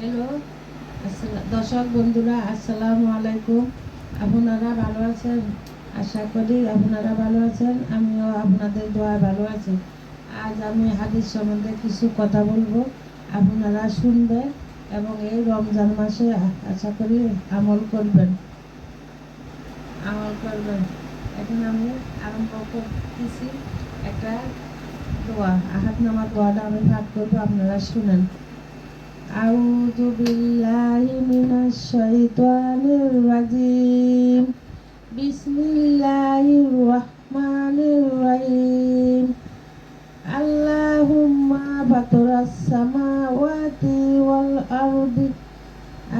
Hello, দর্শক বন্ধুরা, আসসালামু আলাইকুম। আপনারা ভালো আছেন? আশা করি আপনারা ভালো আছেন। আমিও আপনাদের দোয়া ভালো আছি। আজ আমি হাদিস সম্বন্ধে কিছু কথা বলবো, আপনারা শুনবেন এবং এই রমজান মাসে আশা করি আমল করবেন। এখন আমি আরম্ভ করতেছি একটা দোয়া, আহাদনামা দোয়াটা আমি পাঠ করবো, আপনারা শুনেন। আউযু বিল্লাহি মিনাশ শাইতানির রাজিম। বিসমিল্লাহির রহমানির রহিম। আল্লাহুম্মা ফাতিরাস সামাওয়াতি ওয়াল আরদি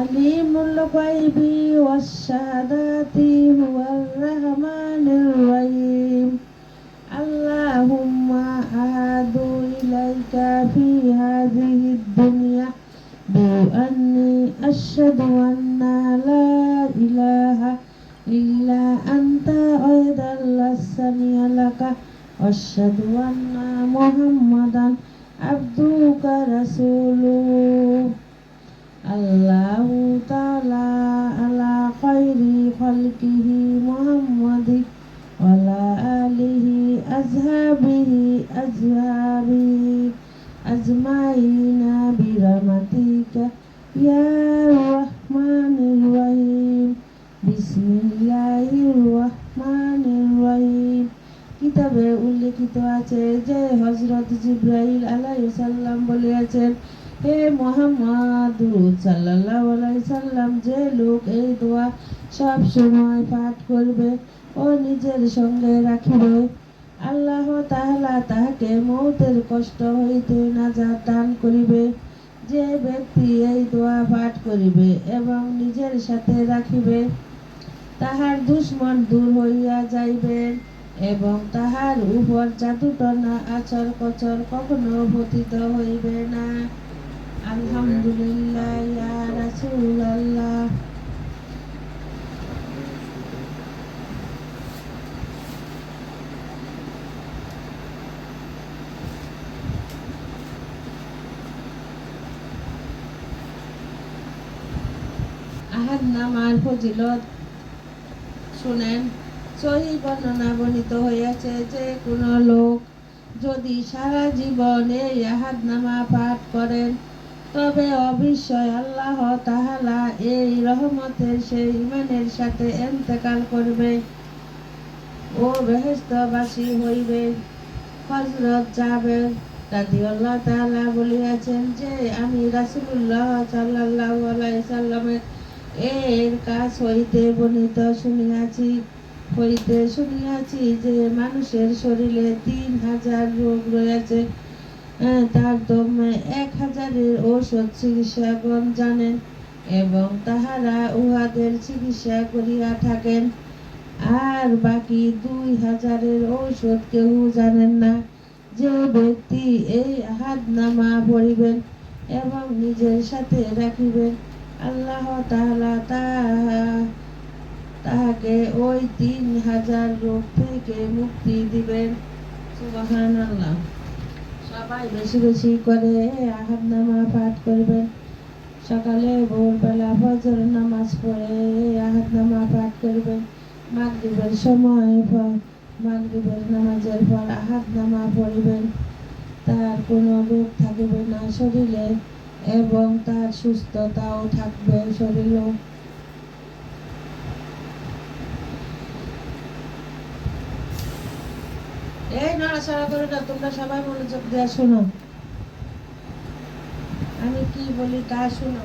আলিমুল গায়বি ওয়াশ শাহাদাতি হুয়ার রহমানির রহিম। আল্লাহুম্মা আহাদু ইলাইকা ফি হাযিহিদ দুনিয়া بأني أشهد أن لا إله إلا أنت وحدك لا شريك لك وأشهد أن محمدا عبدك ورسولك. الله تعالى على خير خلقه محمد وعلى آله أصحابه أجمعين برحمتك يا رحمن الرحيم. বিসমিল্লাহির রহমানির রহিম। কিতাবে উল্লেখিত আছে যে হযরত জিবরাইল আলাইহিস সালাম বলেছেন, হে মুহাম্মদ সাল্লাল্লাহু আলাইহি সাল্লাম, যে লোক এই দোয়া সব সময় পাঠ করবে ও নিজের সঙ্গে রাখিবে, আল্লাহ তাআলা তাহাকে মৌতের কষ্ট হইতে নাজাত দান করিবে। যে ব্যক্তি এই দোয়া পাঠ করিবে এবং নিজের সাথে রাখিবে, তাহার দুশমন দূর হইয়া যাইবে এবং তাহার উপর জাদুটনা আচর কচর কখনো পতিত হইবে না। আলহামদুলিল্লাহ ইয়া রাসূলুল্লাহ। আহাদনামার ফজিলত শুনেন। সহিহ বর্ণনা বর্ণিত হইয়াছে যে কোনো লোক যদি সারা জীবন এই আহাদনামা পাঠ করেন, তবে অবশ্যই আল্লাহ তাআলা এই রহমতের সেই ঈমানের সাথে ইন্তেকাল করবে ও বেহেশতবাসী হইবে। হযরত জাবের রাদিয়াল্লাহু তাআলা বলিয়াছেন যে আমি রাসূলুল্লাহ সাল্লাল্লাহু আলাইহি সাল্লামের এর কাছ হইতে বর্ণিত শুনিয়াছি যে মানুষের শরীরে ৩,০০০ রোগ রয়েছে, তার দমে ১,০০০-এর ঔষধ চিকিৎসাগণ জানেন এবং তাহারা উহাদের চিকিৎসা করিয়া থাকেন, আর বাকি ২,০০০-এর ঔষধ কেউ জানেন না। যে ব্যক্তি এই আহাদনামা পড়িবেন এবং নিজের সাথে রাখিবেন, আল্লাহ তাআলা তাহাকে ওই ৩,০০০ রোগ থেকে মুক্তি দিবেন। সুবহানাল্লাহ। সবাই বেশি বেশি করে আহাদনামা পাঠ করবেন। সকালে ভোরবেলা ফজর নামাজ পড়ে আহাদনামা পাঠ করবেন। মাগরিবের নামাজের পর আহাদনামা পড়িবেন। তার কোনো রোগ থাকিবে না শরীরে এবং তার সুস্থতাও থাকবে শরীরও। এই নড়াচড়া করে না, তোমরা সবাই মনোযোগ দিয়ে শোনো, আমি কি বলি তা শোনো।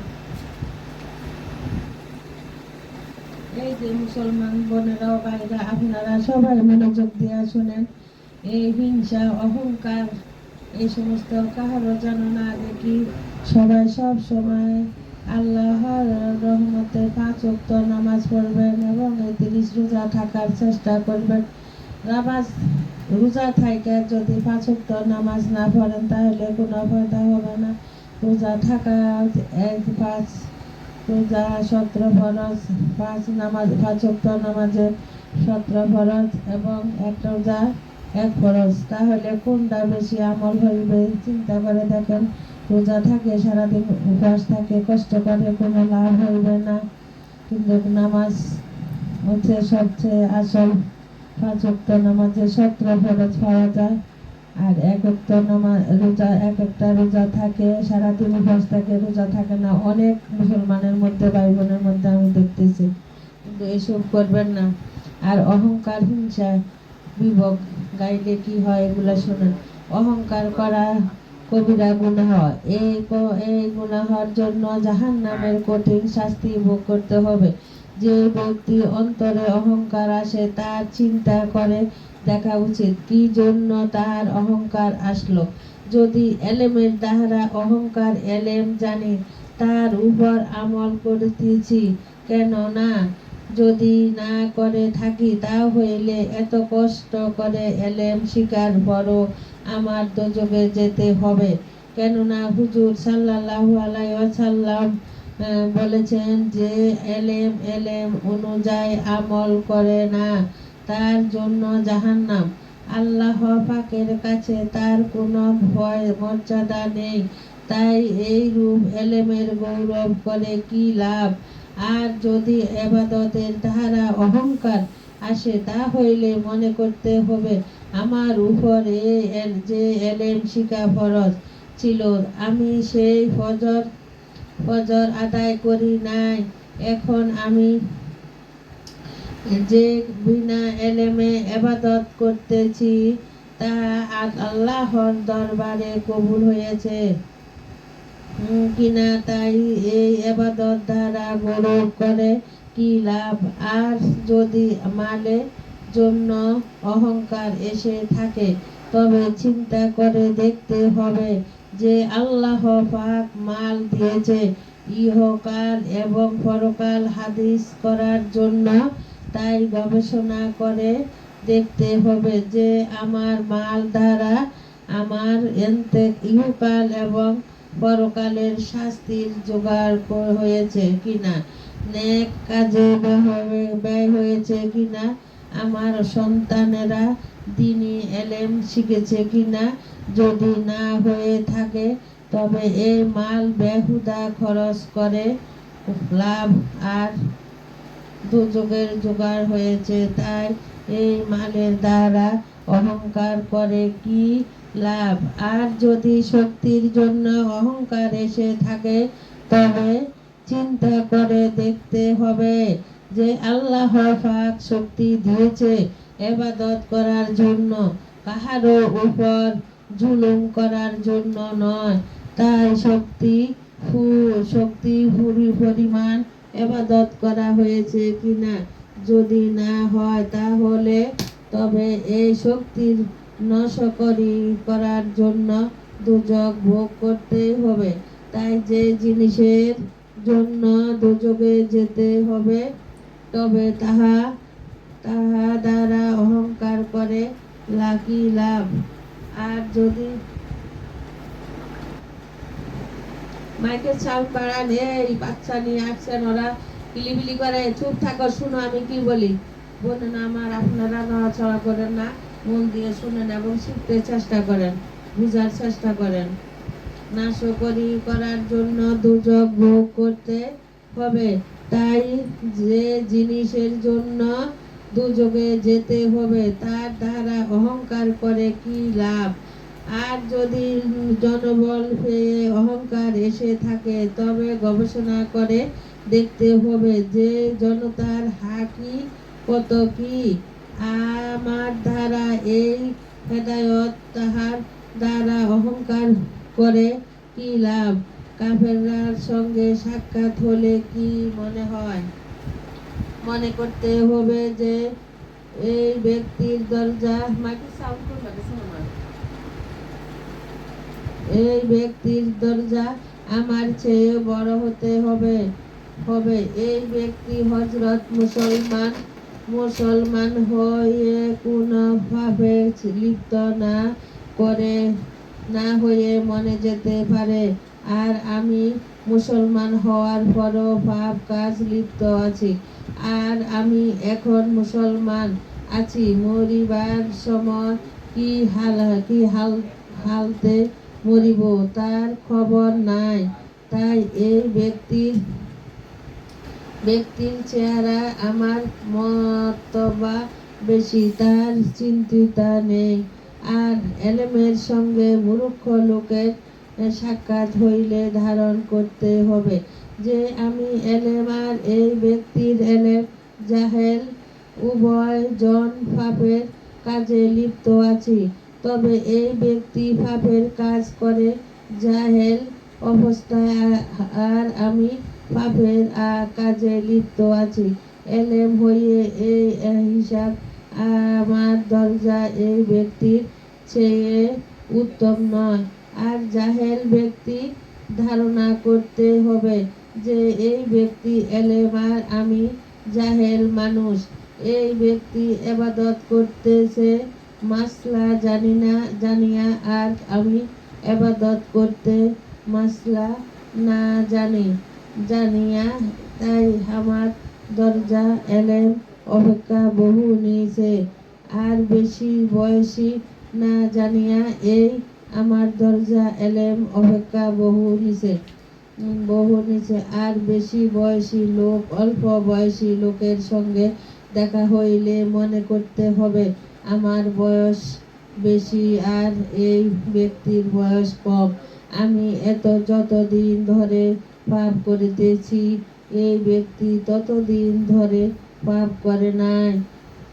এই যে মুসলমান বোনেরাও ভাইরা, আপনারা সবাই মনোযোগ দিয়ে শোনেন। এই হিংসা অহংকার এই সমস্ত কাহারও যেন না দেখি। সবাই সব সময় আল্লাহর রহমতে ৫ ওয়াক্ত নামাজ পড়বেন এবং ৩০ রোজা থাকার চেষ্টা করবেন। রোজা থাইকা যদি ৫ ওয়াক্ত নামাজ না পড়েন তাহলে কোনো ফায়দা হবে না। রোজা থাকা 17 ফরজ, ৫ ওয়াক্ত নামাজের 17 ফরজ এবং ১ রোজা ১ ফরজ, তাহলে কোনটা বেশি আমল হইবে চিন্তা করে দেখেন। রোজা থাকে, সারাদিন উপবাস থাকে, কষ্ট করে, কোনো লাভ হইবে না। কিন্তু নামাজ হচ্ছে সবচেয়ে আসল। 5 ওয়াক্ত নামাজে 17 ফরজ পাওয়া যায়। আর এক ওয়াক্ত নামাজ রোজা, এক একটা রোজা থাকে, সারাদিন উপবাস থাকে, রোজা থাকে না অনেক মুসলমানের মধ্যে, ভাই বোনের মধ্যে আমি দেখতেছি। কিন্তু এসব করবেন না। আর অহংকার, হিংসা, বিভক গাইলে কি হয় এগুলা শোনেন। অহংকার করা কবিরা গুনাহ। এই গুনাহর জন্য জাহান্নামের কঠিন শাস্তি ভোগ করতে হবে। যে ব্যক্তি অন্তরে অহংকার আসে তার চিন্তা করে দেখা উচিত কি জন্য তার অহংকার আসলো। যদি এলেমের দ্বারা অহংকার, এলেম জানি তার উপর আমল করিতেছি কেন না, যদি না করে থাকি তা হইলে এত কষ্ট করে এলেম শিকার পরও আমার দোজখে যেতে হবে। কেননা হুজুর সাল্লাল্লাহু আলাইহি ওয়াসাল্লাম বলেছেন যে এলেম অনুযায়ী আমল করে না তার জন্য জাহান্নাম। আল্লাহ পাকের কাছে তার কোনো ভয় মর্যাদা নেই। তাই এই রূপ এলেমের গৌরব করে কি লাভ। আর যদি ইবাদতের দ্বারা অহংকার আসে তা হইলে মনে করতে হবে আমার উপর যে এলেম শিখা ফরজ ছিল আমি সেই ফজর আদায় করি নাই। এখন আমি যে বিনা এলেমে ইবাদত করতেছি তা আল্লাহর দরবারে কবুল হয়েছে কিনা, তাই এই ইবাদত দ্বারা গৌরব করে কি লাভ। আর যদি মালে জন্য অহংকার এসে থাকে তবে চিন্তা করে দেখতে হবে যে আল্লাহ পাক মাল দিয়েছে ইহকাল এবং পরকাল হাদিস করার জন্য। তাই গবেষণা করে দেখতে হবে যে আমার মাল দ্বারা আমার ইহকাল এবং পরকালের শাস্তির জোগাড় হয়েছে কিনা, নেক কাজে ব্যয় হয়েছে কিনা, আমার সন্তানেরা দ্বীনি এলেম শিখেছে কিনা। যদি না হয়ে থাকে তবে এই মাল বেহুদা খরচ করে লাভ আর দুযোগের জোগাড় হয়েছে। তাই এই মালের দ্বারা অহংকার করে কি লাভ। আর যদি শক্তির জন্য অহংকার এসে থাকে তবে চিন্তা করে দেখতে হবে যে আল্লাহ পাক শক্তি দিয়েছে ইবাদত করার জন্য, কাহারও উপর জুলুম করার জন্য নয়। তাই শক্তি পরিমাণ ইবাদত করা হয়েছে কিনা। যদি না হয় তাহলে তবে এই শক্তির নশকরি করার জন্য দুজক ভোগ করতে হবে। তাই যে জিনিসের জন্য দুজকে যেতে হবে তবে তাহা দ্বারা অহংকার করে লাকি লাভ। আর যদি মাইকের সাউন্ড বাড়ান, এই বাচ্চা নিয়ে আসছেন ওরা কিলিবিলি করে, চুপ থাকো, শুনো আমি কি বলি। বোনেন আমার, আপনারা নড়াচড়া করেন না, মন দিয়ে শুনেন এবং শিখতে চেষ্টা করেন, বুঝার চেষ্টা করেন। নাশকরি করার জন্য দুজক ভোগ করতে হবে। তাই যে জিনিসের জন্য দুজকে যেতে হবে তার দ্বারা অহংকার করে কি লাভ। আর যদি জনবল পেয়ে অহংকার এসে থাকে তবে গবেষণা করে দেখতে হবে যে জনতার হাকি কত কি। আমার দ্বারা এই হেদায়ত, তাহার দ্বারা অহংকার করে কি লাভ। কাফেররার সঙ্গে সাক্ষাৎ হলে কি মনে হয়, মনে করতে হবে যে এই ব্যক্তির দরজা এই ব্যক্তির দরজা আমার চেয়ে বড় হতে হবে। এই ব্যক্তি হযরত মুসলমান হয়ে কোনো ভাবে লিপ্ত না হয়ে মনে যেতে পারে। আর আমি মুসলমান হওয়ার পরও পাপ কাজ লিপ্ত আছি। আর আমি এখন মুসলমান আছি, মরিবার সময় কি হালতে মরিব তার খবর নাই। তাই এই ব্যক্তির চেহারা আমার মতবা বেশি, তার চিন্তা নেই। আর এলেমের সঙ্গে মূর্খ লোকের সাক্ষাৎ হইলে ধারণ করতে হবে যে আমি এলেম আর এই ব্যক্তির এলেম জাহেল, উভয় জন পাপের কাজে লিপ্ত আছি। তবে এই ব্যক্তি পাপের কাজ করে জাহেল অবস্থায়, আর আমি পাপের কাজে লিপ্ত আছি। এলেম হইয়ে এই হিসাব আমার দরজা এই ব্যক্তির চেয়ে উত্তম নয়। আর জাহেল ব্যক্তি ধারণা করতে হবে যে এই ব্যক্তি এলেম আর আমি জাহেল মানুষ। এই ব্যক্তি ইবাদত করতেছে মাসলা জানিয়া, আর আমি ইবাদত করতে মাসলা না জানিয়া। তাই আমার দরজা এলেম অপেক্ষা বহু নিচে। আর বেশি বয়সী না জানিয়া এই আমার দরজা এলেম অপেক্ষা বহু নিচে। আর বেশি বয়সী লোক অল্প বয়সী লোকের সঙ্গে দেখা হইলে মনে করতে হবে আমার বয়স বেশি আর এই ব্যক্তির বয়স কম। আমি যতদিন ধরে পাপ করিতেছি এই ব্যক্তি ততদিন ধরে পাপ করে নাই।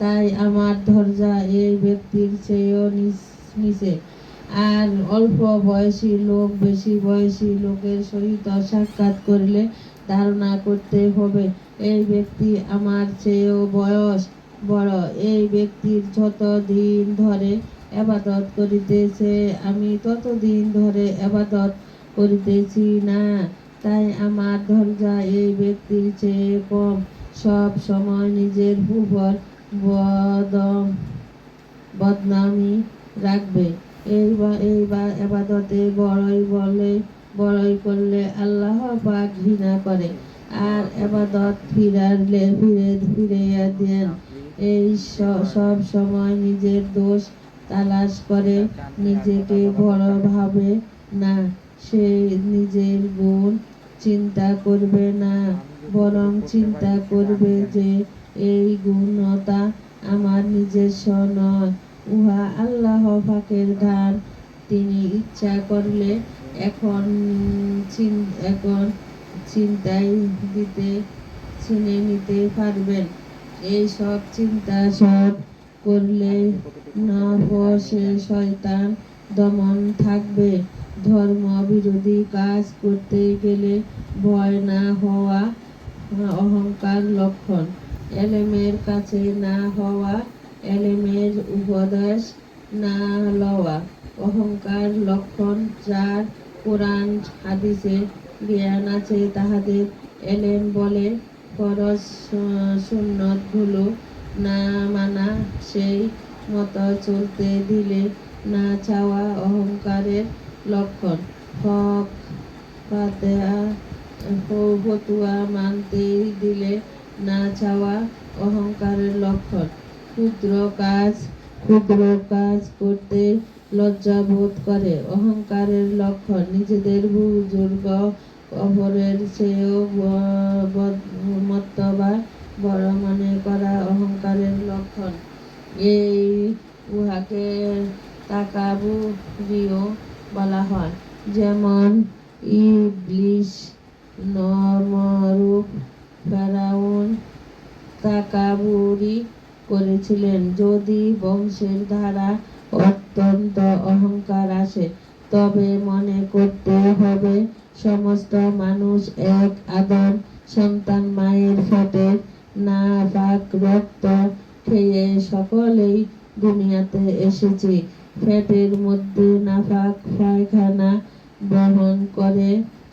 তাই আমার দরজা এই ব্যক্তির চেয়েও নিচে। আর অল্প বয়সী লোক বেশি বয়সী লোকের সহিত সাক্ষাৎ করিলে ধারণা করতে হবে এই ব্যক্তি আমার চেয়েও বয়স বড়। এই ব্যক্তির যতদিন ধরে ইবাদত করিতেছে আমি ততদিন ধরে ইবাদত করিতেছি না। তাই আমার দরজা এই ব্যক্তির চেয়ে কম। সব সময় নিজের উপর বদনামি রাখবে। এই ইবাদতে বড়ই করলে আল্লাহ পাক ঘৃণা করে, আর ইবাদত ফিরাইয়া দেন। এই সব সময় নিজের দোষ তালাশ করে, নিজেকে বড় ভাবে না। সে নিজের গুণ চিন্তা করবে না, বরং চিন্তা করবে যে এই গুণতা আমার নিজস্ব নয়, উহা আল্লাহ পাকের দান। তিনি ইচ্ছা করলে এখন ছিনে নিতে পারবেন। এই সব চিন্তা সব করলে নফসে শয়তান দমন থাকবে। ধর্ম বিরোধী কাজ করতে গেলে ভয় না হওয়া অহংকার লক্ষণ। এলেমের কাছে না হওয়া, এলেমের উপদেশ না লওয়া অহংকার লক্ষণ। যার কোরআন হাদিসে জ্ঞান আছে তাহাদের এলেম বলে। ফরজ সুন্নত গুলো না মানা, সেই মতো চলতে দিলে না চাওয়া অহংকারের লক্ষণ। হক ফতুয়া মানতে দিলে না চাওয়া অহংকারের লক্ষণ। ক্ষুদ্র কাজ করতে লজ্জা বোধ করে অহংকারের লক্ষণ। নিজেদের বুজুর্গ অপরের চেয়েও মর্তবা বড় মনে করা অহংকারের লক্ষণ। উহাকে তাকাবুরিও বলা হয়। যেমন ইবলিস, নমরূদ, ফেরাউন তাকাবুরি করেছিলেন। যদি বংশের ধারা অত্যন্ত অহংকার আসে, তবে মনে করতে হবে সমস্ত মানুষ এক আদম সন্তান। মায়ের পেটের নাপাক রক্ত খেয়ে সকলেই দুনিয়াতে এসেছি। পেটের মধ্যে নাপাক পায়খানা বহন করে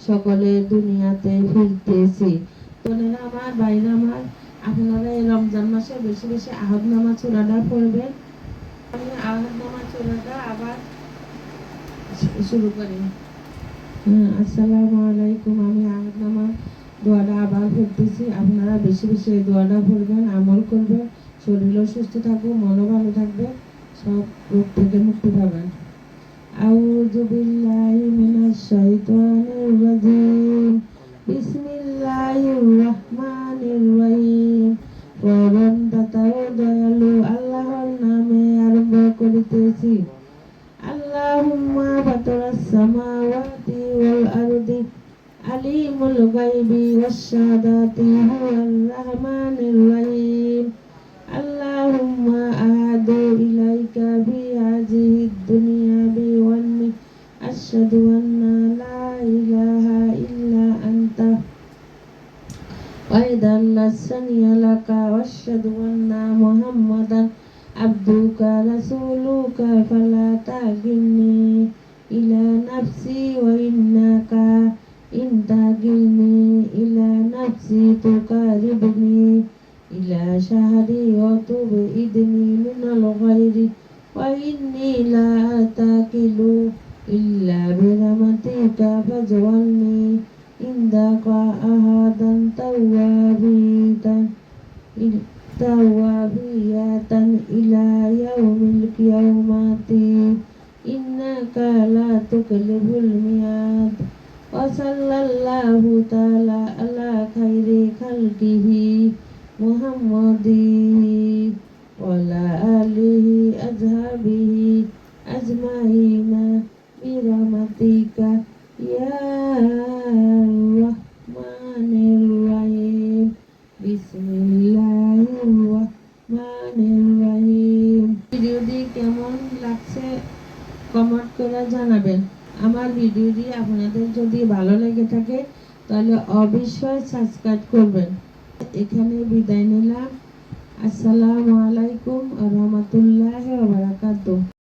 সকলে দুনিয়াতে ফিরতেছি। বোনেরা আমার, ভাইরা আমার, আপনারা এই রমজান মাসে বেশি বেশি আহাদ নামাজ সূরাটা পড়বেন। আমি আহাদ নামাজ সূরাটা আবার শুরু করি। আসসালামু আলাইকুম। আমি আহাদ নামাজ দোয়াটা আবার পড়তেছি। আপনারা বেশি বেশি এই দোয়াটা পড়বেন, আমল করবেন, শরীরও সুস্থ থাকবে, মনও ভালো থাকবে, সব রোগ থেকে মুক্তি পাবেন। আউযু বিল্লাহি মিনাশ শাইতানির রাজিম। বিসমিল্লাহির রহমানির রহিম। পরম দাতা ও দয়ালু আল্লাহর নামে আরম্ভ করিতেছি। আল্লাহুম্মা ফাতিরাস সামাওয়াতি ওয়াল আরদি আলিমুল গায়বি ওয়াশ শাহাদাতি হুয়ার রহমানির রহিম। আল্লাহুম্মা আহাদু ইলাইকা ফি হাযিহিদ দুনিয়া বিওয়ান্নি আশহাদু আন্না লা ইলাহা ইল্লা আনতা ওয়া ইদাল্লাসানিয়া লাকা ওয়া আশহাদু আন্না মুহাম্মাদান আবদুকা রাসূলুকা ফালা তাগিলনি ইলা নাফসি ওয়া ইন্নাকা ইন তাগিলনি ইলা নাফসি তুকারিবনি ইলা শাহরি ওয়া তুবইদনি মিনাল গায়রি ওয়া ইন্নী লা আতাকিলু ইল্লা বিরহমাতিকা ফাজ'alni indaka ahadan tawwabiyatan ila yaumil qiyamati innaka la tukhliful mi'ad. Wa sallallahu ta'ala ala khairi khalqihi Muhammadin wa ala alihi azhabihi ajma'ina birahmatika ya Rahmanir Rahim. বিসমিল্লাহিররহমানিররহিম। ভিডিওটি কেমন লাগছে কমেন্ট করে জানাবেন। আমার ভিডিওটি আপনাদের যদি ভালো লেগে থাকে তাহলে অবশ্যই সাবস্ক্রাইব করবেন। এখানে বিদায় নিলাম। আসসালামু আলাইকুম ওয়া রাহমাতুল্লাহি ওয়া বারাকাতুহু।